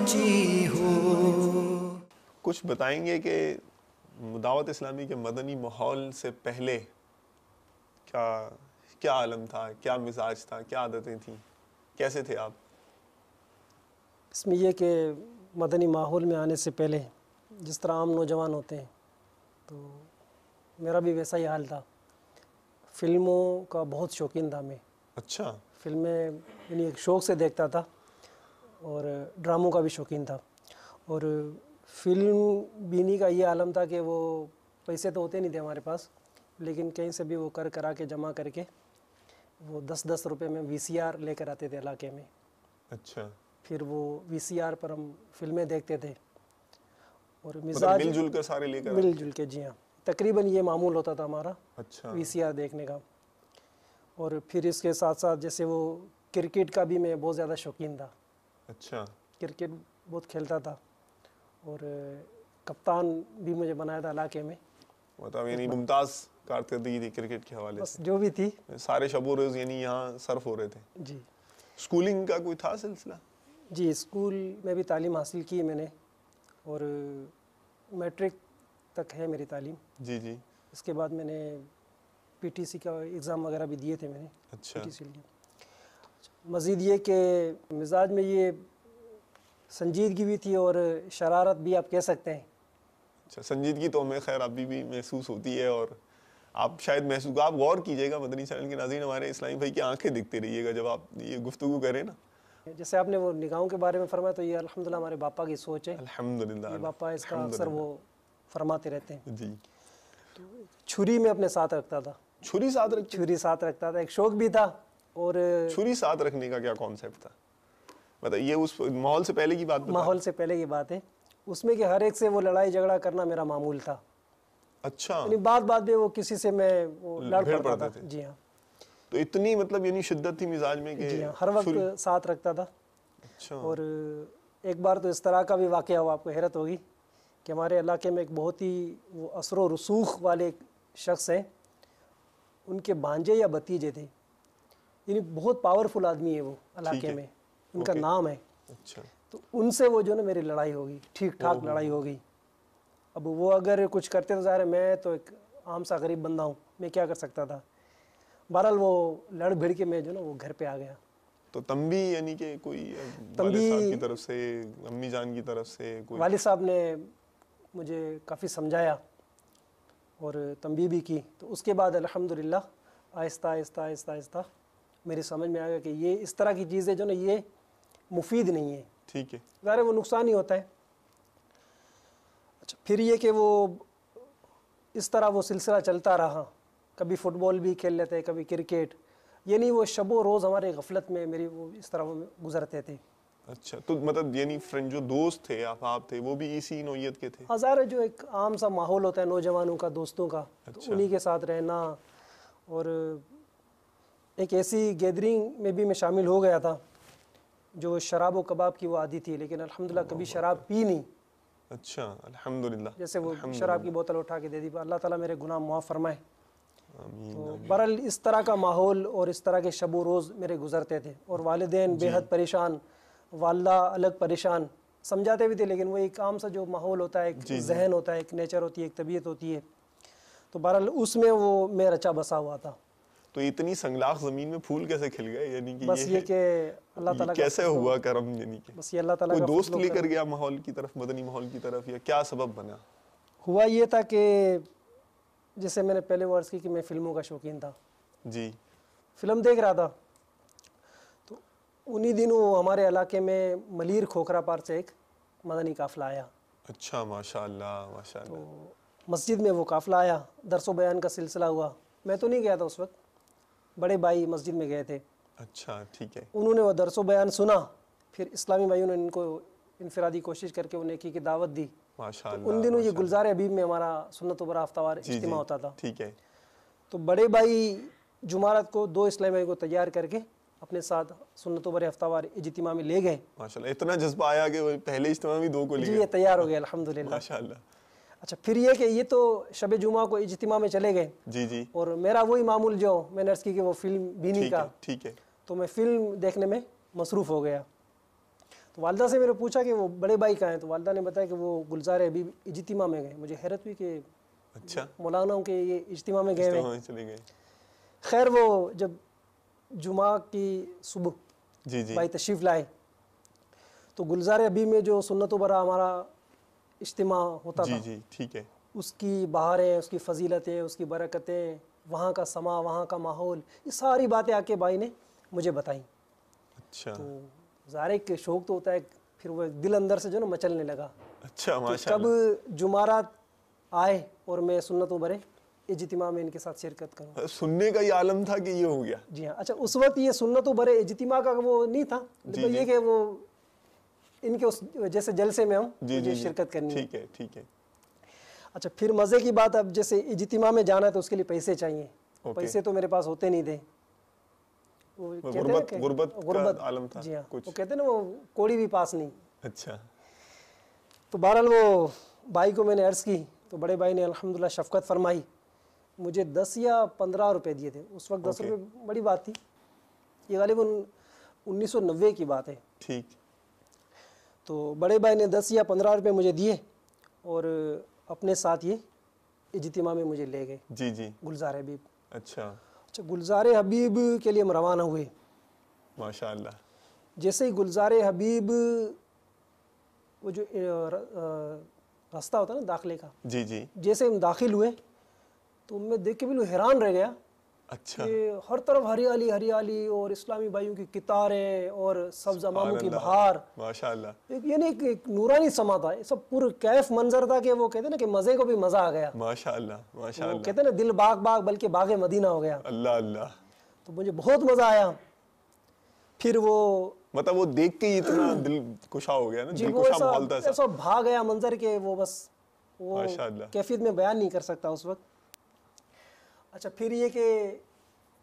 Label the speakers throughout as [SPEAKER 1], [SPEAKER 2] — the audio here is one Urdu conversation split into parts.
[SPEAKER 1] سوچی ہو.
[SPEAKER 2] کچھ بتائیں گے کہ دعوت اسلامی کے مدنی ماحول سے پہلے کیا عالم تھا, کیا مزاج تھا, کیا عادتیں تھیں, کیسے تھے آپ؟
[SPEAKER 3] اس میں یہ کہ مدنی ماحول میں آنے سے پہلے جس طرح عام نوجوان ہوتے ہیں تو میرا بھی ویسا ہی حال تھا. فلموں کا بہت شوقین تھا میں.
[SPEAKER 2] اچھا.
[SPEAKER 3] فلمیں یعنی ایک شوق سے دیکھتا تھا اور ڈراموں کا بھی شوقین تھا. اور فلم بینی کا یہ عالم تھا کہ وہ پیسے تو ہوتے نہیں تھے ہمارے پاس, لیکن کہیں سے بھی وہ کرا کے جمع کر کے وہ 10 روپے میں VCR لے کر آتے تھے علاقے میں.
[SPEAKER 2] اچھا.
[SPEAKER 3] پھر وہ VCR پر ہم فلمیں دیکھتے تھے. اور
[SPEAKER 2] مطلب مل جل کر سارے لے کر
[SPEAKER 3] مل جل کے, جی ہاں, تقریباً یہ معمول ہوتا تھا ہمارا.
[SPEAKER 2] اچھا.
[SPEAKER 3] VCR دیکھنے کا. اور پھر اس کے ساتھ ساتھ جیسے وہ کرکٹ کا بھی میں بہت زیادہ شوقین تھا.
[SPEAKER 2] اچھا.
[SPEAKER 3] کرکٹ بہت کھیلتا تھا اور کپتان بھی مجھے بنایا تھا علاقے میں.
[SPEAKER 2] مطلب یعنی ممتاز کارکردگی تھی کرکٹ کے حوالے سے,
[SPEAKER 3] جو بھی تھی,
[SPEAKER 2] سارے شب و روز یعنی یہاں صرف ہو رہے تھے.
[SPEAKER 3] جی.
[SPEAKER 2] اسکولنگ کا کوئی تھا سلسلہ؟
[SPEAKER 3] جی, اسکول میں بھی تعلیم حاصل کی میں نے اور میٹرک تک ہے میری تعلیم.
[SPEAKER 2] جی جی.
[SPEAKER 3] اس کے بعد میں نے PTC کا ایگزام وغیرہ بھی دیے تھے میں نے.
[SPEAKER 2] اچھا.
[SPEAKER 3] PTC لیے. مزید یہ کہ مزاج میں یہ سنجیدگی بھی تھی اور شرارت بھی آپ کہہ سکتے ہیں.
[SPEAKER 2] اچھا, سنجیدگی تو ہمیں خیر ابھی بھی محسوس ہوتی ہے, اور آپ شاید محسوس, آپ غور کیجئے گا مدنی چینل کے ناظرین, ہمارے اسلامی بھائی کی آنکھیں دیکھتے رہیے گا جب آپ یہ گفتگو کریں نا.
[SPEAKER 3] جیسے آپ نے وہ نگاہوں کے بارے میں فرمایا تو یہ الحمدللہ ہمارے باپا کی سوچ ہے.
[SPEAKER 2] الحمدللہ.
[SPEAKER 3] یہ باپا اس کا اکثر وہ فرماتے رہتے ہیں.
[SPEAKER 2] جی.
[SPEAKER 3] تو چھری میں اپنے ساتھ رکھتا تھا.
[SPEAKER 2] چھری ساتھ رکھتا
[SPEAKER 3] تھا, ایک شوق بھی تھا. اور
[SPEAKER 2] چھری ساتھ رکھنے کا کیا کانسیپٹ تھا, مطلب یہ اس ماحول سے پہلے کی بات بتا؟
[SPEAKER 3] ماحول سے پہلے کی بات ہے. اس میں کہ ہر ایک سے وہ لڑائی جھگڑا کرنا میرا معمول تھا.
[SPEAKER 2] اچھا.
[SPEAKER 3] یعنی بات میں وہ کسی سے میں وہ لڑ پڑتا تھا. جی ہاں.
[SPEAKER 2] تو اتنی مطلب یعنی شدت تھی مزاج میں کہ
[SPEAKER 3] جی ہاں, ہر وقت ساتھ رکھتا تھا.
[SPEAKER 2] اچھا.
[SPEAKER 3] اور ایک بار تو اس طرح کا بھی واقعہ ہوا, آپ کو حیرت ہوگی کہ ہمارے علاقے میں ایک بہت ہی وہ اثر و رسوخ والے ایک شخص ہیں, ان کے بھانجے یا بھتیجے تھے, یعنی بہت پاورفل آدمی ہے وہ علاقے میں, ان کا نام ہے.
[SPEAKER 2] اچھا.
[SPEAKER 3] تو ان سے وہ جو نا میری لڑائی ہوگی, ٹھیک ٹھاک لڑائی ہوگی. اب وہ اگر کچھ کرتے تو ظاہر ہے میں تو ایک عام سا غریب بندہ ہوں, میں کیا کر سکتا تھا. بہرحال وہ لڑ بھڑ کے میں جو نا وہ گھر پہ آ گیا.
[SPEAKER 2] تو تنبیہ یعنی کہ کوئی والد صاحب کی طرف سے, امی جان کی طرف سے کوئی؟
[SPEAKER 3] والد صاحب نے مجھے کافی سمجھایا اور تنبیہ بھی کی. تو اس کے بعد الحمدللہ آہستہ آہستہ آہستہ آہستہ میری سمجھ میں آ گیا کہ یہ اس طرح کی چیزیں جو نا یہ مفید نہیں ہے.
[SPEAKER 2] ٹھیک ہے.
[SPEAKER 3] ظاہر ہے وہ نقصان ہی ہوتا ہے. اچھا, پھر یہ کہ وہ اس طرح وہ سلسلہ چلتا رہا. کبھی فٹ بال بھی کھیل لیتے, کبھی کرکٹ, یعنی وہ شب و روز ہمارے غفلت میں میری وہ اس طرح وہ گزرتے تھے.
[SPEAKER 2] اچھا. تو مطلب یعنی فرینڈ جو دوست تھے آپ تھے وہ بھی اسی نوعیت کے تھے؟
[SPEAKER 3] ظاہر ہے جو ایک عام سا ماحول ہوتا ہے نوجوانوں کا, دوستوں کا, تو انہی کے ساتھ رہنا. اور ایک ایسی گیدرنگ میں بھی میں شامل ہو گیا تھا جو شراب و کباب کی وہ عادی تھی, لیکن الحمدللہ کبھی شراب پی نہیں.
[SPEAKER 2] اچھا. الحمدللہ.
[SPEAKER 3] جیسے وہ شراب کی بوتل اٹھا کے دے دی, اللہ تعالیٰ میرے گناہ معاف فرمائے.
[SPEAKER 2] آمین.
[SPEAKER 3] تو بہرحال اس طرح کا ماحول اور اس طرح کے شب و روز میرے گزرتے تھے. اور والدین بے حد پریشان, والدہ الگ پریشان, سمجھاتے بھی تھے, لیکن وہ ایک عام سا جو ماحول ہوتا ہے, ایک ذہن ہوتا ہے, ایک نیچر ہوتی ہے, ایک طبیعت ہوتی ہے, تو بہرحال اس میں وہ میں رچا بسا ہوا تھا.
[SPEAKER 2] تو اتنی سنگلاخ زمین میں پھول کیسے کھل گئے, یعنی کہ
[SPEAKER 3] بس یہ کہ اللہ تعالیٰ
[SPEAKER 2] کیسے ہوا کرم, یعنی کہ
[SPEAKER 3] بس یہ اللہ تعالیٰ
[SPEAKER 2] کوئی
[SPEAKER 3] کا
[SPEAKER 2] دوست لے کر گیا ماحول کی طرف, مدنی ماحول کی طرف, یا کیا سبب بنا؟
[SPEAKER 3] ہوا یہ تھا کہ جیسے میں نے پہلے وہ عرض کی کہ میں فلموں کا شوقین تھا.
[SPEAKER 2] جی.
[SPEAKER 3] فلم دیکھ رہا تھا تو انہی دنوں ہمارے علاقے میں ملیر کھوکھرا پار سے ایک مدنی قافلہ آیا.
[SPEAKER 2] اچھا. ماشاء اللہ ماشاء اللہ.
[SPEAKER 3] تو مسجد میں وہ قافلہ آیا, درس و بیان کا سلسلہ ہوا. میں تو نہیں گیا تھا اس وقت, بڑے بھائی مسجد میں گئے تھے.
[SPEAKER 2] اچھا. ٹھیک ہے.
[SPEAKER 3] انہوں نے وہ درس و بیان سنا, پھر اسلامی بھائیوں نے ان کو انفرادی کوشش کر کے انہیں کی دعوت دی.
[SPEAKER 2] ماشاء اللہ.
[SPEAKER 3] ان دنوں یہ گلزار حبیب میں ہمارا سنت و برا ہفتہ وار اجتماع ہوتا تھا.
[SPEAKER 2] ٹھیک ہے.
[SPEAKER 3] تو بڑے بھائی جمعرات کو 2 اسلامی بھائی کو تیار کر کے اپنے ساتھ سنت و برا ہفتہ وار اجتماع میں لے گئے.
[SPEAKER 2] ماشاءاللہ. اتنا جذبہ آیا کہ وہ پہلے اجتماع میں 2 کو لے گئے.
[SPEAKER 3] جی, یہ تیار ہو گئے الحمدللہ.
[SPEAKER 2] ماشاءاللہ.
[SPEAKER 3] اچھا, پھر یہ کہ یہ تو شب جمعہ کو اجتماع میں چلے گئے.
[SPEAKER 2] جی جی.
[SPEAKER 3] اور میرا وہی معمول جو میں نے عرض کی کہ وہ فلم بینی کا.
[SPEAKER 2] ٹھیک ہے.
[SPEAKER 3] تو میں فلم دیکھنے میں مصروف ہو گیا. تو والدہ سے میں نے پوچھا کہ وہ بڑے بھائی کہاں ہیں، تو والدہ نے بتایا کہ وہ گلزار حبیب اجتماع میں گئے. مجھے حیرت ہوئی کہ
[SPEAKER 2] اچھا
[SPEAKER 3] مولانا کے یہ اجتماع میں گئے ہوئے.
[SPEAKER 2] وہاں چلے گئے.
[SPEAKER 3] خیر وہ جب جمعہ کی صبح
[SPEAKER 2] جی جی
[SPEAKER 3] بھائی تشریف لائے تو گلزار حبیب میں جو سنت و برا ہمارا اجتماع ہوتا
[SPEAKER 2] جی
[SPEAKER 3] تھا،
[SPEAKER 2] جی ٹھیک ہے.
[SPEAKER 3] اس کی بہاریں، اس کی فضیلتیں، اس کی برکتیں، وہاں کا سما، وہاں کا ماحول، یہ ساری باتیں آ کے بھائی نے مجھے بتائیں.
[SPEAKER 2] اچھا
[SPEAKER 3] تو ظاہر ایک شوق تو ہوتا ہے، پھر وہ ایک دل اندر سے جو نا مچلنے لگا
[SPEAKER 2] اچھا
[SPEAKER 3] کہ
[SPEAKER 2] ماشاء
[SPEAKER 3] کب
[SPEAKER 2] اللہ.
[SPEAKER 3] جمعرات آئے اور میں سنت و برے اجتماع میں ان کے ساتھ شرکت کروں.
[SPEAKER 2] سننے کا یہ عالم تھا کہ یہ ہو گیا.
[SPEAKER 3] جی ہاں. اچھا اس وقت یہ سنت و برے اجتماع کا وہ نہیں تھا، یہ کہ وہ ان کے اس جیسے جلسے میں ہم مجھے شرکت کرنی ہے.
[SPEAKER 2] ٹھیک ہے ٹھیک ہے.
[SPEAKER 3] اچھا پھر مزے کی بات، اب جیسے اجتماع میں جانا ہے تو اس کے لیے پیسے چاہیے. پیسے تو میرے پاس ہوتے نہیں تھے. وہ کہتے ہیں کہ
[SPEAKER 2] غربت کا عالم تھا.
[SPEAKER 3] جی ہاں وہ کہتے ہیں نا وہ کوڑی بھی پاس نہیں.
[SPEAKER 2] اچھا
[SPEAKER 3] تو بہرحال وہ بھائی کو میں نے عرض کی تو بڑے بھائی نے الحمدللہ شفقت فرمائی، مجھے 10 یا 15 روپے دیے تھے. اس وقت 10 روپے بڑی بات تھی. یہ غالباً 1990 کی بات ہے.
[SPEAKER 2] ٹھیک.
[SPEAKER 3] تو بڑے بھائی نے 10 یا 15 روپے مجھے دیے اور اپنے ساتھ یہ اجتماع میں مجھے لے گئے.
[SPEAKER 2] جی جی
[SPEAKER 3] گلزار حبیب.
[SPEAKER 2] اچھا
[SPEAKER 3] گلزار حبیب کے لیے ہم روانہ ہوئے.
[SPEAKER 2] ماشاء اللہ.
[SPEAKER 3] جیسے ہی گلزار حبیب وہ جو راستہ ہوتا ہے نا داخلے کا،
[SPEAKER 2] جی جی
[SPEAKER 3] جیسے ہم داخل ہوئے تو میں دیکھ کے بالکل حیران رہ گیا
[SPEAKER 2] اچھا
[SPEAKER 3] کہ ہر طرف ہریالی ہریالی اور اسلامی بھائیوں کی قطاریں اور سبز اماموں کی بہار.
[SPEAKER 2] ماشاء اللہ.
[SPEAKER 3] یعنی ایک نورانی سما تھا. سب پورا کیف منظر تھا کہ وہ کہتے ہیں نا کہ مزے کو بھی مزہ آ گیا.
[SPEAKER 2] ماشاء اللہ ماشاء
[SPEAKER 3] وہ
[SPEAKER 2] اللہ.
[SPEAKER 3] کہتے ہیں نا دل باغ باغ بلکہ باغ مدینہ ہو گیا.
[SPEAKER 2] اللہ اللہ.
[SPEAKER 3] تو مجھے بہت مزہ آیا. پھر وہ
[SPEAKER 2] مطلب وہ دیکھ کے ہی اتنا دل کشا ہو گیا نا.
[SPEAKER 3] جی
[SPEAKER 2] دل
[SPEAKER 3] وہ
[SPEAKER 2] کشا ماحول تھا
[SPEAKER 3] ایسا بھا گیا منظر کے وہ بس وہ
[SPEAKER 2] ماشاء اللہ.
[SPEAKER 3] کیفیت میں بیان نہیں کر سکتا اس وقت. اچھا پھر یہ کہ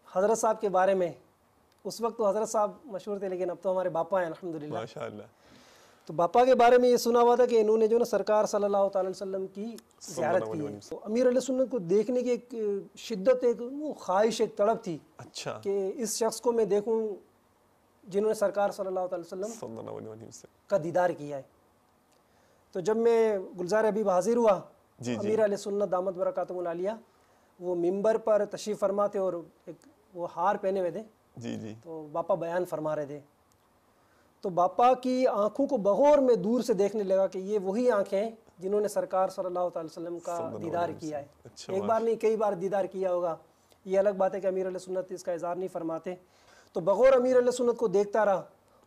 [SPEAKER 3] حضرت صاحب کے بارے میں، اس وقت تو حضرت صاحب مشہور تھے لیکن اب تو ہمارے باپا ہیں الحمدللہ.
[SPEAKER 2] ماشاء اللہ.
[SPEAKER 3] تو باپا کے بارے میں یہ سنا ہوا تھا کہ انہوں نے جو نا سرکار صلی اللہ تعالی وسلم کی زیارت کی ہے. تو امیر علیہ سنت کو دیکھنے کی ایک شدت، ایک خواہش، ایک طلب تھی
[SPEAKER 2] اچھا
[SPEAKER 3] کہ اس شخص کو میں دیکھوں جنہوں نے سرکار صلی اللہ تعالی وسلم کا دیدار کیا ہے. تو جب میں گلزار حبیب حاضر ہوا، امیر علیہ سنت دامت برکاتہم العالیہ وہ ممبر پر تشریف فرما تھے اور ایک وہ ہار پہنے ہوئے تھے.
[SPEAKER 2] جی جی.
[SPEAKER 3] تو باپا بیان فرما رہے تھے. تو باپا کی آنکھوں کو بغور میں دور سے دیکھنے لگا کہ یہ وہی آنکھیں ہیں جنہوں نے سرکار صلی اللہ تعالی وسلم کا دیدار کیا ہے. ایک بار نہیں کئی بار دیدار کیا ہوگا. یہ الگ بات ہے کہ امیر علیہ سنت اس کا اظہار نہیں فرماتے. تو بغور امیر علیہ سنت کو دیکھتا رہا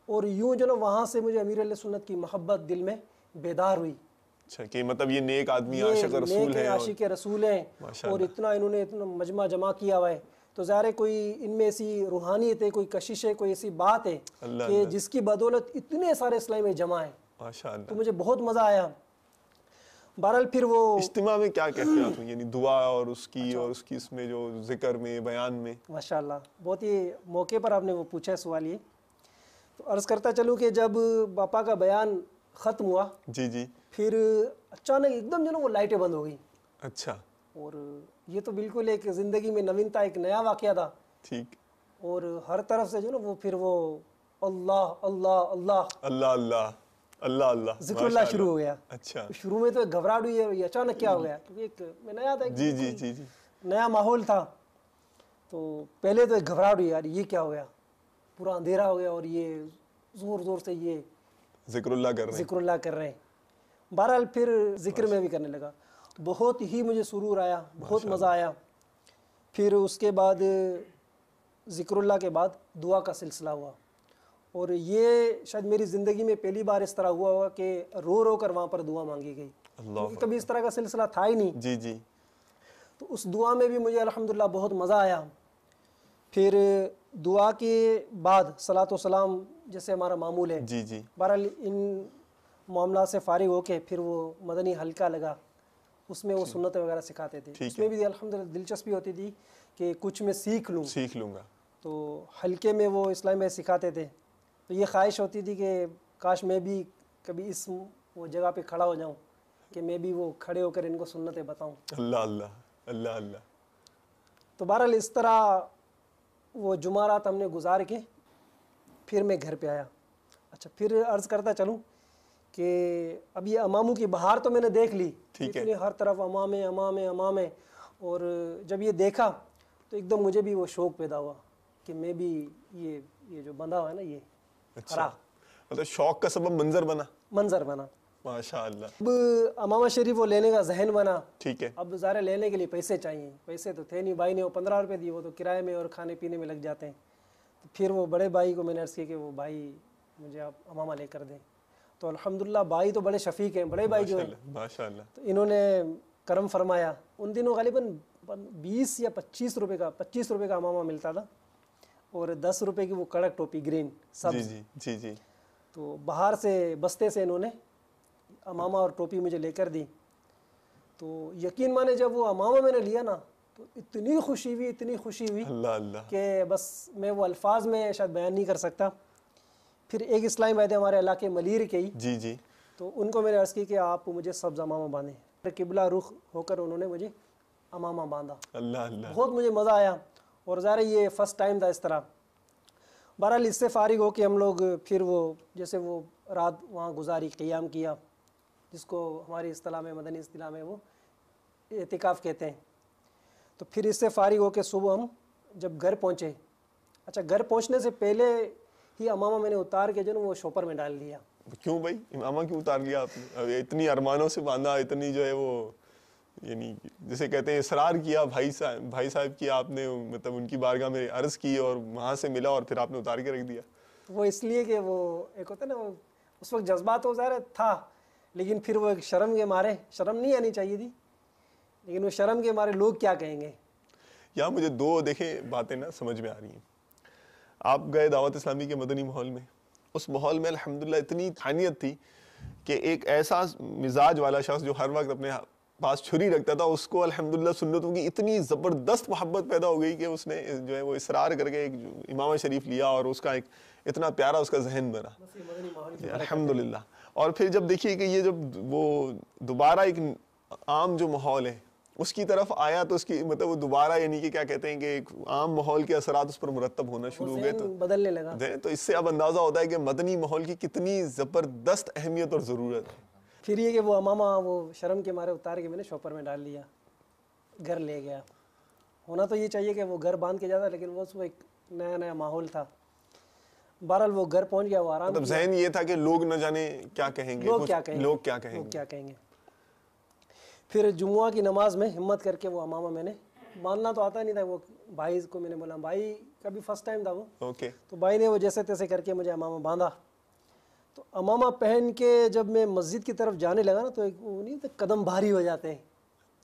[SPEAKER 3] اور یوں جو نا وہاں سے مجھے امیر علیہ سنت کی محبت دل میں بیدار ہوئی.
[SPEAKER 2] اچھا کہ مطلب یہ نیک آدمی عاشق رسول ہے.
[SPEAKER 3] عاشق رسول ہیں اور اتنا انہوں نے اتنا مجمع جمع کیا ہوا ہے. تو ظاہر ہے کوئی ان میں ایسی روحانیت ہے، کوئی کشش ہے، کوئی ایسی بات ہے کہ جس کی بدولت اتنے سارے اسلامی میں جمع ہیں.
[SPEAKER 2] ماشاء اللہ.
[SPEAKER 3] تو مجھے بہت مزہ آیا. بہرحال پھر وہ
[SPEAKER 2] اجتماع میں کیا کیفیات ہوئی، یعنی دعا اور اس کی اور اس کی اس میں جو ذکر میں بیان میں؟
[SPEAKER 3] ماشاء اللہ بہت ہی موقع پر آپ نے وہ پوچھا سوال. یہ تو عرض کرتا چلوں کہ جب باپا کا بیان ختم ہوا
[SPEAKER 2] جی جی
[SPEAKER 3] پھر اچانک ایک دم جو نا وہ لائٹیں بند ہو گئی.
[SPEAKER 2] اچھا.
[SPEAKER 3] اور یہ تو بالکل ایک زندگی میں نوینتا، ایک نیا واقعہ تھا.
[SPEAKER 2] ٹھیک.
[SPEAKER 3] اور ہر طرف سے جو نا وہ پھر وہ اللہ اللہ اللہ
[SPEAKER 2] اللہ اللہ اللہ اللہ
[SPEAKER 3] ذکر اللہ شروع ہو گیا.
[SPEAKER 2] اچھا.
[SPEAKER 3] شروع میں تو ایک گھبراہٹ ہوئی ہے، یہ اچانک کیا ہو گیا کیونکہ ایک میں نیا تھا.
[SPEAKER 2] جی جی جی جی.
[SPEAKER 3] نیا ماحول تھا. تو پہلے تو ایک گھبراہٹ ہوئی، یار یہ کیا ہو گیا، پورا اندھیرا ہو گیا اور یہ زور زور سے یہ
[SPEAKER 2] ذکر اللہ کر رہے ہیں.
[SPEAKER 3] بہرحال پھر ذکر میں بھی کرنے لگا. بہت ہی مجھے سرور آیا، بہت مزہ آیا. پھر اس کے بعد ذکر اللہ کے بعد دعا کا سلسلہ ہوا اور یہ شاید میری زندگی میں پہلی بار اس طرح ہوا ہوگا کہ رو رو کر وہاں پر دعا مانگی گئی. کبھی اس طرح کا سلسلہ تھا ہی نہیں.
[SPEAKER 2] جی جی.
[SPEAKER 3] تو اس دعا میں بھی مجھے الحمدللہ بہت مزہ آیا. پھر دعا کے بعد صلاۃ و سلام جیسے ہمارا معمول ہے.
[SPEAKER 2] جی جی.
[SPEAKER 3] بہرحال ان معاملات سے فارغ ہو کے پھر وہ مدنی حلقہ لگا، اس میں وہ سنت وغیرہ سکھاتے تھے. اس میں بھی الحمدللہ دلچسپی ہوتی تھی کہ کچھ میں سیکھ لوں گا. تو حلقے میں وہ اسلام میں سکھاتے تھے. تو یہ خواہش ہوتی تھی کہ کاش میں بھی کبھی اس وہ جگہ پہ کھڑا ہو جاؤں کہ میں بھی وہ کھڑے ہو کر ان کو سنتیں بتاؤں.
[SPEAKER 2] اللہ اللہ اللہ اللہ.
[SPEAKER 3] تو بہرحال اس طرح وہ جمعرات ہم نے گزار کے پھر میں گھر پہ آیا. اچھا پھر عرض کرتا چلوں کہ اب یہ اماموں کی بہار تو میں نے دیکھ لی، اتنی ہر طرف امامے امامے امامے، اور جب یہ دیکھا تو ایک دم مجھے بھی وہ شوق پیدا ہوا کہ میں بھی یہ جو بندھا ہوا ہے نا یہ
[SPEAKER 2] اچھا مطلب شوق کا سبب
[SPEAKER 3] منظر بنا
[SPEAKER 2] ماشاء اللہ.
[SPEAKER 3] اب امامہ شریف وہ لینے کا ذہن بنا.
[SPEAKER 2] ٹھیک ہے.
[SPEAKER 3] اب ظاہر لینے کے لیے پیسے چاہیے، پیسے تو تھے نہیں، بھائی نے وہ 15 روپے دیے، وہ تو کرائے میں اور کھانے پینے میں لگ جاتے ہیں. تو پھر وہ بڑے بھائی کو میں نے عرض کیا کہ وہ بھائی مجھے آپ امامہ لے کر دیں. تو الحمدللہ بھائی تو بڑے شفیق ہیں، بڑے بھائی جو ہیں
[SPEAKER 2] ماشاء اللہ،
[SPEAKER 3] تو انہوں نے کرم فرمایا. ان دنوں غالباً 20 یا 25 روپے کا امامہ ملتا تھا، اور 10 روپے کی وہ کڑک ٹوپی گرین سبز.
[SPEAKER 2] جی جی.
[SPEAKER 3] تو باہر سے بستے سے انہوں نے امامہ اور ٹوپی مجھے لے کر دی. تو یقین مانے جب وہ امامہ میں نے لیا نا تو اتنی خوشی ہوئی
[SPEAKER 2] اللہ اللہ
[SPEAKER 3] کہ بس میں وہ الفاظ میں شاید بیان نہیں کر سکتا. پھر ایک اسلامی بھائی تھے ہمارے علاقے ملیر کے ہی،
[SPEAKER 2] جی جی،
[SPEAKER 3] تو ان کو میں نے عرض کی کہ آپ مجھے سبز امامہ باندھیں. قبلہ رخ ہو کر انہوں نے مجھے امامہ باندھا.
[SPEAKER 2] اللہ اللہ،
[SPEAKER 3] بہت مجھے مزہ آیا، اور ظاہر یہ فرسٹ ٹائم تھا اس طرح. بہرحال اس سے فارغ ہو کے ہم لوگ پھر وہ جیسے وہ رات وہاں گزاری، قیام کیا، جس کو ہماری اصطلاح میں مدنی اصطلاح میں وہ اعتکاف کہتے ہیں. تو پھر اس سے فارغ ہو کے صبح ہم جب گھر پہنچے، اچھا گھر پہنچنے سے پہلے ہی امامہ میں نے اتار کے جو نا وہ شوپر میں ڈال دیا.
[SPEAKER 2] کیوں بھائی امامہ کیوں اتار لیا آپ نے؟ اتنی ارمانوں سے باندھا، اتنی جو ہے وہ یعنی جسے کہتے ہیں اصرار کیا بھائی صاحب کی آپ نے، مطلب ان کی بارگاہ میں عرض کی اور وہاں سے ملا اور پھر آپ نے اتار کے رکھ دیا.
[SPEAKER 3] وہ اس لیے کہ وہ ایک ہوتا ہے نا، اس وقت جذبات تو ظاہر تھا، لیکن پھر وہ ایک شرم کے مارے، شرم نہیں آنی چاہیے تھی، لیکن وہ شرم کے مارے لوگ کیا کہیں گے.
[SPEAKER 2] یہاں مجھے دو دیکھیں باتیں نا سمجھ میں آ رہی ہیں. آپ گئے دعوت اسلامی کے مدنی ماحول میں، اس ماحول میں الحمدللہ اتنی روحانیت تھی کہ ایک ایسا مزاج والا شخص جو ہر وقت اپنے پاس چھری رکھتا تھا، اس کو الحمدللہ سنتوں کی اتنی زبردست محبت پیدا ہو گئی کہ اس نے جو ہے وہ اصرار کر کے ایک امامہ شریف لیا اور اس کا ایک اتنا پیارا اس کا ذہن بنا الحمدللہ. اور پھر جب دیکھیے کہ یہ جب وہ دوبارہ ایک عام جو ماحول ہے اس کی طرف آیا تو اس کی مطلب وہ دوبارہ یعنی کہ کیا کہتے ہیں کہ ایک عام ماحول کے اثرات اس پر مرتب ہونا شروع ہو گئے، تو
[SPEAKER 3] بدلنے لگا.
[SPEAKER 2] تو اس سے اب اندازہ ہوتا ہے کہ مدنی ماحول کی کتنی زبردست اہمیت اور ضرورت ہے.
[SPEAKER 3] پھر یہ کہ وہ امامہ وہ شرم کے مارے اتار کے میں نے شوپر میں ڈال لیا، گھر لے گیا. ہونا تو یہ چاہیے کہ وہ گھر باندھ کے جاتا، لیکن وہ ایک نیا ماحول تھا. بہرحال وہ گھر پہنچ گیا، وہ آرام
[SPEAKER 2] مطلب ذہن یہ تھا کہ لوگ نہ جانے کیا کہیں گے،
[SPEAKER 3] لوگ کیا کہیں گے. پھر جمعہ کی نماز میں ہمت کر کے وہ امامہ میں نے باندھنا تو آتا نہیں تھا. وہ بھائی کو میں نے بولا، بھائی کا بھی فرسٹ ٹائم تھا وہ، تو بھائی نے وہ جیسے تیسے کر کے مجھے امامہ باندھا. تو امامہ پہن کے جب میں مسجد کی طرف جانے لگا نا تو ایک وہ نہیں تو قدم بھاری ہو جاتے ہیں.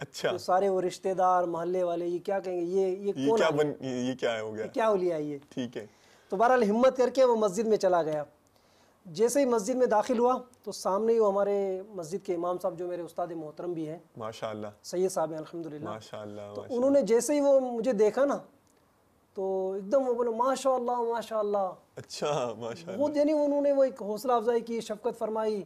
[SPEAKER 2] اچھا
[SPEAKER 3] سارے وہ رشتہ دار محلے والے یہ کیا کہیں گے، یہ کون آ گیا،
[SPEAKER 2] یہ کیا ہو گیا،
[SPEAKER 3] کیا ہو لیا یہ.
[SPEAKER 2] ٹھیک ہے.
[SPEAKER 3] تو بہرحال ہمت کر کے وہ مسجد میں چلا گیا. جیسے ہی مسجد میں داخل ہوا تو سامنے ہی وہ ہمارے مسجد کے امام صاحب جو میرے استاد محترم بھی ہیں،
[SPEAKER 2] ماشاءاللہ
[SPEAKER 3] سید صاحب ہیں الحمدللہ،
[SPEAKER 2] ماشاءاللہ.
[SPEAKER 3] تو انہوں نے جیسے ہی وہ مجھے دیکھا نا تو ایک دم وہ بولے ماشاء اللہ ماشاء اللہ.
[SPEAKER 2] اچھا ماشاءاللہ.
[SPEAKER 3] وہ یعنی انہوں نے وہ ایک حوصلہ افزائی کی، شفقت فرمائی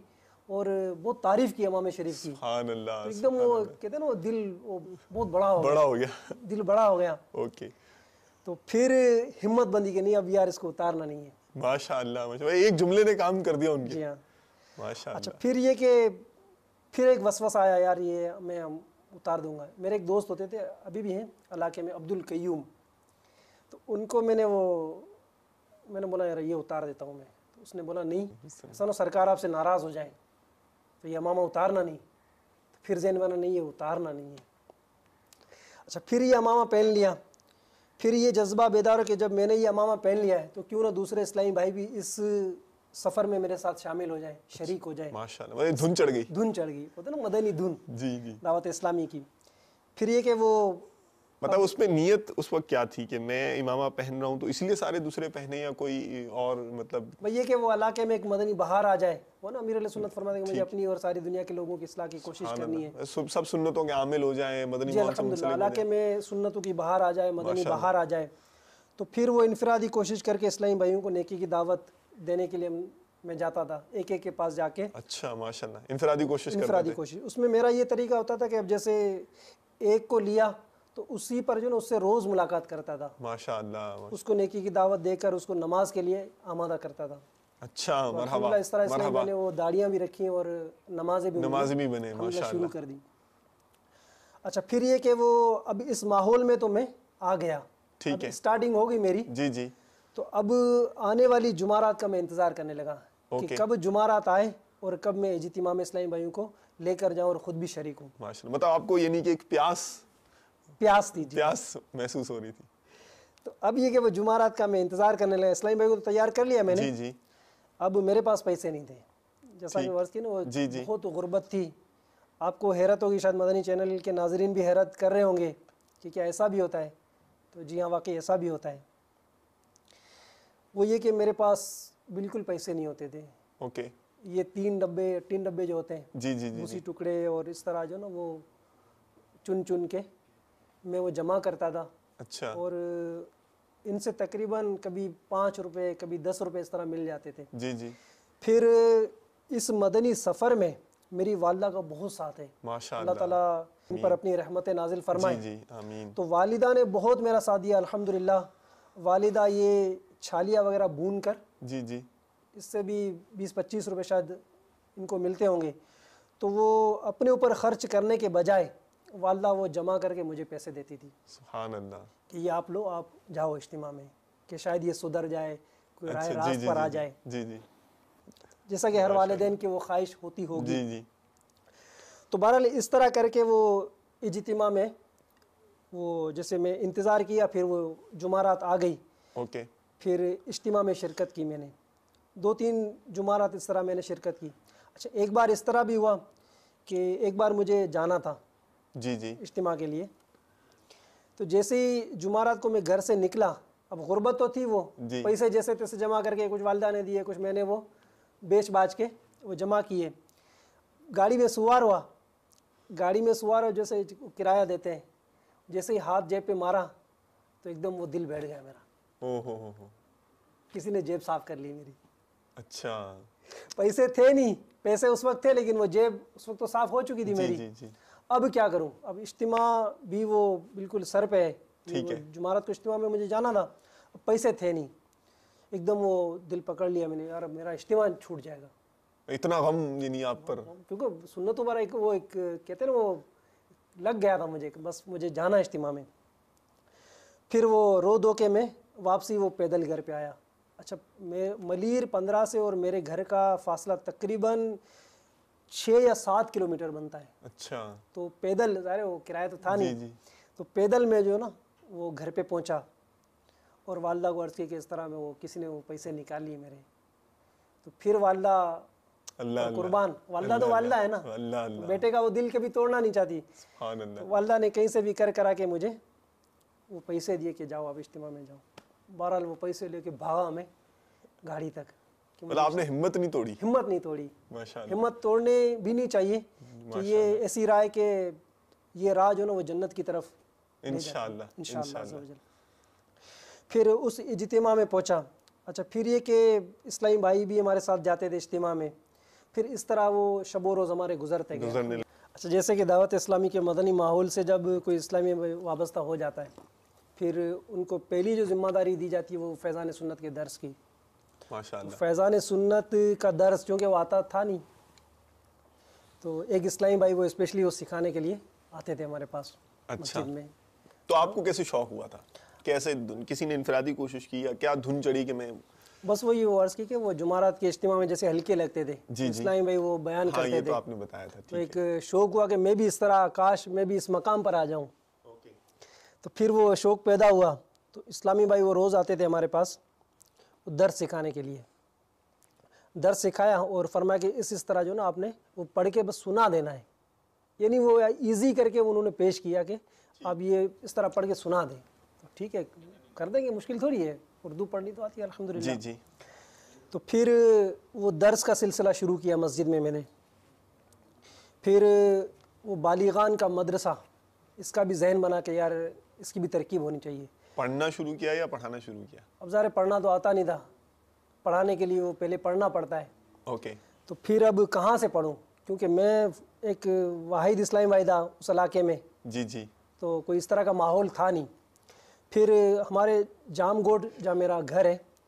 [SPEAKER 3] اور بہت تعریف کی امام شریف کی.
[SPEAKER 2] سبحان اللہ.
[SPEAKER 3] ایک دم وہ کہتے ہیں نا وہ دل وہ بہت بڑا ہو گیا، دل بڑا ہو گیا.
[SPEAKER 2] اوکے.
[SPEAKER 3] تو پھر ہمت بندی کہ نہیں اب یار اس کو اتارنا نہیں ہے.
[SPEAKER 2] ماشاءاللہ ماشاءاللہ، ایک جملے نے کام کر دیا ان کے.
[SPEAKER 3] جی ہاں
[SPEAKER 2] ماشاءاللہ.
[SPEAKER 3] اچھا پھر یہ کہ پھر ایک وسوسہ آیا، یار یہ میں اتار دوں گا. میرے ایک دوست ہوتے تھے ابھی بھی ہیں علاقے میں، عبد القیوم، تو ان کو میں نے بولا یار یہ اتار دیتا ہوں میں. تو اس نے بولا نہیں، ایسا نہ سرکار آپ سے ناراض ہو جائے، تو یہ امامہ اتارنا نہیں. تو پھر ذہن بنا نہیں، یہ اتارنا نہیں ہے. اچھا پھر یہ امامہ پہن لیا. پھر یہ جذبہ بیدار ہو کہ جب میں نے یہ امامہ پہن لیا ہے تو کیوں نہ دوسرے اسلامی بھائی بھی اس سفر میں میرے ساتھ شامل ہو جائیں، شریک ہو جائیں.
[SPEAKER 2] ماشاءاللہ مطلب دھن چڑھ گئی،
[SPEAKER 3] دھن چڑھ گئی، ہوتا ہے نا مدنی دھن
[SPEAKER 2] جی جی،
[SPEAKER 3] دعوت اسلامی کی. پھر یہ کہ وہ
[SPEAKER 2] مطلب اس میں نیت اس وقت کیا تھی کہ میں امامہ پہن رہا ہوں تو اس لیے سارے دوسرے پہنے، یا کوئی اور مطلب
[SPEAKER 3] یہ کہ وہ علاقے میں ایک مدنی بہار آ جائے. وہ نا امیر علیہ سنت فرماتے ہیں کہ مجھے اپنی اور ساری دنیا کے لوگوں کی اصلاح کی کوشش کرنی ہے.
[SPEAKER 2] سب سنتوں کے عامل ہو جائیں، مدنی
[SPEAKER 3] جی
[SPEAKER 2] ماحول سے
[SPEAKER 3] الحمدللہ،
[SPEAKER 2] منسلک
[SPEAKER 3] علاقے میں سنتوں کی بہار آ جائے، مدنی بہار آ جائے. تو پھر وہ انفرادی کوشش کر کے اسلامی بھائیوں کو نیکی کی دعوت دینے کے لیے میں جاتا تھا، ایک ایک کے پاس جا کے.
[SPEAKER 2] اچھا ماشاءاللہ، انفرادی کوشش
[SPEAKER 3] انفرادی کوشش. اس میں میرا یہ طریقہ ہوتا تھا کہ اب جیسے ایک کو لیا تو اسی پر جو نا اس سے روز ملاقات کرتا تھا،
[SPEAKER 2] ماشاءاللہ.
[SPEAKER 3] اس کو نیکی کی دعوت دے کر اس کو نماز کے لیے آمادہ کرتا تھا.
[SPEAKER 2] اچھا
[SPEAKER 3] تو
[SPEAKER 2] مرحبا
[SPEAKER 3] الحمدللہ اس طرح
[SPEAKER 2] مرحبا
[SPEAKER 3] میں نے وہ داڑیاں بھی رکھی اور نمازیں بھی
[SPEAKER 2] نمازی بھی بنے
[SPEAKER 3] الحمدللہ
[SPEAKER 2] ماشاء
[SPEAKER 3] شروع
[SPEAKER 2] اللہ
[SPEAKER 3] کر دی. اچھا پھر یہ کہ وہ اب اس ماحول میں تو میں آ گیا,
[SPEAKER 2] ٹھیک
[SPEAKER 3] اب
[SPEAKER 2] ہے
[SPEAKER 3] اسٹارٹنگ ہو گئی میری,
[SPEAKER 2] جی جی
[SPEAKER 3] تو اب آنے والی جمعرات کا میں انتظار کرنے لگا کہ
[SPEAKER 2] اوکے
[SPEAKER 3] کب جمعرات آئے اور کب میں اجتماع میں اسلامی بھائیوں کو لے کر جاؤں اور خود بھی شریک ہوں.
[SPEAKER 2] ماشاء اللہ. مطلب آپ کو یعنی کہ ایک
[SPEAKER 3] پیاس تھی جی.
[SPEAKER 2] پیاس محسوس ہو رہی تھی.
[SPEAKER 3] تو اب یہ کہ وہ جمعرات کا میں انتظار کرنے لگا. اسلامی بھائی کو تو تیار کر لیا میں نے,
[SPEAKER 2] جی جی
[SPEAKER 3] اب میرے پاس پیسے نہیں تھے, جیسا کہ عرض کی نا وہ
[SPEAKER 2] جی جی
[SPEAKER 3] بہت غربت تھی. آپ کو حیرت ہوگی, شاید مدنی چینل کے ناظرین بھی حیرت کر رہے ہوں گے کہ کیا ایسا بھی ہوتا ہے. تو جی ہاں واقعی ایسا بھی ہوتا ہے. وہ یہ کہ میرے پاس بالکل پیسے نہیں ہوتے تھے.
[SPEAKER 2] اوکے
[SPEAKER 3] یہ تین ڈبے جو ہوتے ہیں
[SPEAKER 2] جی جی جی
[SPEAKER 3] اسی ٹکڑے اور اس طرح جو نا وہ چن کے میں وہ جمع کرتا تھا,
[SPEAKER 2] اچھا
[SPEAKER 3] اور ان سے تقریباً کبھی 5 روپے کبھی 10 روپے اس طرح مل جاتے تھے.
[SPEAKER 2] جی جی
[SPEAKER 3] پھر اس مدنی سفر میں میری والدہ کا بہت ساتھ ہے,
[SPEAKER 2] ماشاء
[SPEAKER 3] اللہ
[SPEAKER 2] اللہ.
[SPEAKER 3] تعالیٰ ان پر اپنی رحمت نازل فرمائے.
[SPEAKER 2] جی جی آمین.
[SPEAKER 3] تو والدہ نے بہت میرا ساتھ دیا الحمدللہ. والدہ یہ چھالیاں وغیرہ بھون کر,
[SPEAKER 2] جی جی
[SPEAKER 3] اس سے بھی 20-25 روپے شاید ان کو ملتے ہوں گے, تو وہ اپنے اوپر خرچ کرنے کے بجائے والدہ وہ جمع کر کے مجھے پیسے دیتی تھی
[SPEAKER 2] سبحان اللہ.
[SPEAKER 3] کہ یہ آپ لو, آپ جاؤ اجتماع میں, کہ شاید یہ سدھر جائے, کوئی راہ
[SPEAKER 2] اچھا جی
[SPEAKER 3] راست
[SPEAKER 2] جی
[SPEAKER 3] پر آ
[SPEAKER 2] جی
[SPEAKER 3] جائے,
[SPEAKER 2] جی جی
[SPEAKER 3] جیسا کہ ہر والدین کی وہ خواہش ہوتی ہوگی.
[SPEAKER 2] جی جی
[SPEAKER 3] تو بہرحال اس طرح کر کے وہ اجتماع میں وہ جیسے میں انتظار کیا, پھر وہ جمعرات آ گئی,
[SPEAKER 2] اوکے
[SPEAKER 3] پھر اجتماع میں شرکت کی میں نے 2-3 جمعرات اس طرح میں نے شرکت کی. اچھا ایک بار اس طرح بھی ہوا کہ ایک بار مجھے جانا تھا
[SPEAKER 2] جی جی
[SPEAKER 3] اجتماع کے لیے, تو جیسے ہی جمعرات کو میں گھر سے نکلا, اب غربت تو تھی, وہ
[SPEAKER 2] جی
[SPEAKER 3] پیسے جیسے تیسے جمع کر کے, کچھ والدہ نے دیے, کچھ میں نے وہ بیچ باچ کے وہ جمع کیے. گاڑی میں سوار ہوا, جیسے کرایہ دیتے ہیں, جیسے ہی ہاتھ جیب پہ مارا تو ایک دم وہ دل بیٹھ گیا میرا,
[SPEAKER 2] او ہو
[SPEAKER 3] کسی نے جیب صاف کر لی میری.
[SPEAKER 2] اچھا
[SPEAKER 3] پیسے تھے نہیں, پیسے اس وقت تھے لیکن وہ جیب اس وقت تو صاف ہو چکی تھی
[SPEAKER 2] جی
[SPEAKER 3] میری.
[SPEAKER 2] جی جی
[SPEAKER 3] اب کیا کروں, اب اجتماع بھی وہ بالکل سر پہ ہے,
[SPEAKER 2] ٹھیک ہے.
[SPEAKER 3] جمعرات کو اجتماع میں مجھے جانا تھا, پیسے تھے نہیں. ایک دم وہ دل پکڑ لیا میں نے, یار میرا اجتماع چھوٹ جائے گا.
[SPEAKER 2] اتنا غم یعنی آپ پر.
[SPEAKER 3] کیونکہ سنتوں پر وہ ایک کہتے ہیں نا وہ لگ گیا تھا مجھے, بس مجھے جانا ہے اجتماع میں. پھر وہ رو دو کے میں واپسی وہ پیدل گھر پہ آیا. اچھا میں ملیر 15 سے اور میرے گھر کا فاصلہ تقریباً 6 یا 7 کلومیٹر بنتا ہے.
[SPEAKER 2] اچھا
[SPEAKER 3] تو پیدل ظاہر وہ کرایہ تو تھا
[SPEAKER 2] جی
[SPEAKER 3] نہیں,
[SPEAKER 2] جی
[SPEAKER 3] تو پیدل میں جو نا وہ گھر پہ پہنچا اور والدہ کو عرض کی کہ اس طرح میں وہ کسی نے وہ پیسے نکال لیے میرے. تو پھر والدہ
[SPEAKER 2] اللہ
[SPEAKER 3] قربان, والدہ تو والدہ ہے نا,
[SPEAKER 2] اللہ اللہ
[SPEAKER 3] بیٹے کا وہ دل کبھی توڑنا نہیں چاہتی.
[SPEAKER 2] سبحان اللہ.
[SPEAKER 3] تو والدہ نے کہیں سے بھی کرا کے مجھے وہ پیسے دیے کہ جاؤ آپ اجتماع میں جاؤ. بہرحال وہ پیسے لے کے بھاگا میں گاڑی تک.
[SPEAKER 2] مطلب آپ نے ہمت نہیں توڑی.
[SPEAKER 3] ہمت نہیں توڑی,
[SPEAKER 2] ماشاء اللہ.
[SPEAKER 3] ہمت توڑنے بھی نہیں چاہیے کہ یہ ایسی رائے کہ یہ راہ جو نا وہ جنت کی طرف
[SPEAKER 2] انشاءاللہ
[SPEAKER 3] انشاءاللہ. پھر اس اجتماع میں پہنچا. اچھا پھر یہ کہ اسلامی بھائی بھی ہمارے ساتھ جاتے تھے اجتماع میں, پھر اس طرح وہ شب و روز ہمارے گزرتے گئے. اچھا جیسے کہ دعوت اسلامی کے مدنی ماحول سے جب کوئی اسلامی وابستہ ہو جاتا ہے, پھر ان کو پہلی جو ذمہ داری دی جاتی ہے وہ فیضان سنت کے درس کی.
[SPEAKER 2] ماشاءاللہ.
[SPEAKER 3] فیضان سنت کا درس چونکہ وہ آتا تھا نہیں, تو ایک اسلامی بھائی وہ اسپیشلی وہ سکھانے کے لیے آتے تھے ہمارے پاس مسجد میں.
[SPEAKER 2] تو آپ کو کیسے شوق ہوا تھا, کیسے کسی نے انفرادی کوشش کی یا کیا دھن چڑھی کہ میں
[SPEAKER 3] بس وہی وہ عرض کی کہ وہ جمعرات کے اجتماع میں جیسے ہلکے لگتے تھے, اسلامی بھائی وہ بیان
[SPEAKER 2] ہاں
[SPEAKER 3] کرتے
[SPEAKER 2] یہ
[SPEAKER 3] تھے,
[SPEAKER 2] تو آپ نے بتایا تھا.
[SPEAKER 3] تو ایک شوق ہوا کہ میں بھی اس طرح کاش میں بھی اس مقام پر آ جاؤں. تو پھر وہ شوق پیدا ہوا. تو اسلامی بھائی وہ روز آتے تھے ہمارے پاس درس سکھانے کے لیے. درس سکھایا اور فرمایا کہ اس طرح جو نا آپ نے وہ پڑھ کے بس سنا دینا ہے, یعنی وہ ایزی کر کے انہوں نے پیش کیا کہ آپ یہ اس طرح پڑھ کے سنا دیں. تو ٹھیک ہے کر دیں گے, مشکل تھوڑی ہے, اردو پڑھنی تو آتی ہے الحمدللہ.
[SPEAKER 2] جی جی.
[SPEAKER 3] تو پھر وہ درس کا سلسلہ شروع کیا مسجد میں نے. پھر وہ بالغان کا مدرسہ, اس کا بھی ذہن بنا کہ یار اس کی بھی ترکیب ہونی چاہیے.
[SPEAKER 2] پڑھنا شروع کیا یا پڑھانا شروع کیا؟
[SPEAKER 3] اب ظاہر پڑھنا تو آتا نہیں تھا, پڑھانے کے لیے وہ پہلے پڑھنا پڑتا ہے.
[SPEAKER 2] اوکے.
[SPEAKER 3] تو پھر اب کہاں سے پڑھوں, کیونکہ میں ایک واحد اسلامی بھائی تھا اس علاقے میں.
[SPEAKER 2] جی جی.
[SPEAKER 3] تو کوئی اس طرح کا ماحول تھا نہیں. پھر ہمارے جام گوٹ جہاں میرا گھر ہے